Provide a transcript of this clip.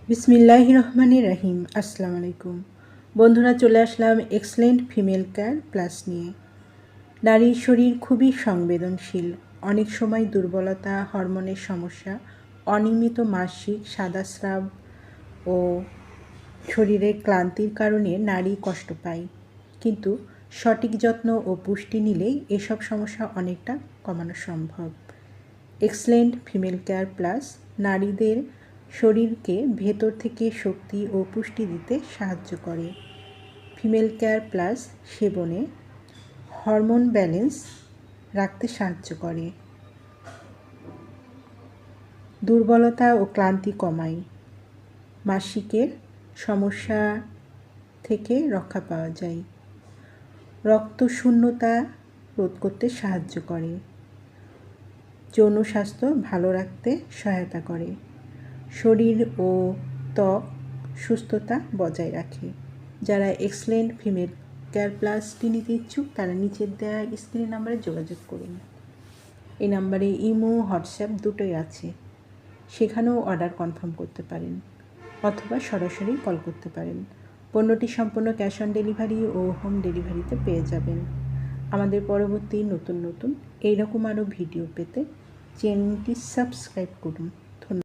বিসমিল্লাহির রহমানির রহিম। আসসালামু আলাইকুম বন্ধুরা, চলে আসলাম এক্সেলেন্ট ফিমেল কেয়ার প্লাস নিয়ে। নারীর শরীর খুবই সংবেদনশীল। অনেক সময় দুর্বলতা, হরমোনের সমস্যা, অনিয়মিত মাসিক, সাদা স্রাব ও শরীরের ক্লান্তির কারণে নারী কষ্ট পায়। কিন্তু সঠিক যত্ন ও পুষ্টি নিলেই এসব সমস্যা অনেকটা কমানো সম্ভব। এক্সেলেন্ট ফিমেল কেয়ার প্লাস নারীদের শরীরকে ভেতর থেকে শক্তি ও পুষ্টি দিতে সাহায্য করে। ফিমেল কেয়ার প্লাস সেবনে হরমোন ব্যালেন্স রাখতে সাহায্য করে, দুর্বলতা ও ক্লান্তি কমায়, মাসিকের সমস্যা থেকে রক্ষা পাওয়া যায়, রক্ত শূন্যতা রোধ করতে সাহায্য করে, যৌন স্বাস্থ্য ভালো রাখতে সহায়তা করে, শরীর ও ত্বক সুস্থতা বজায় রাখে। যারা এক্সেলেন্ট ফিমেল কেয়ার প্লাসটি নিতে ইচ্ছুক তারা নিচের দেওয়া স্ক্রিন নাম্বারে যোগাযোগ করুন। এই নাম্বারে ইমো, হোয়াটসঅ্যাপ দুটোই আছে, সেখানেও অর্ডার কনফার্ম করতে পারেন অথবা সরাসরি কল করতে পারেন। পণ্যটি সম্পূর্ণ ক্যাশ অন ডেলিভারি ও হোম ডেলিভারিতে পেয়ে যাবেন। আমাদের পরবর্তী নতুন এইরকম আরও ভিডিও পেতে চ্যানেলটি সাবস্ক্রাইব করুন।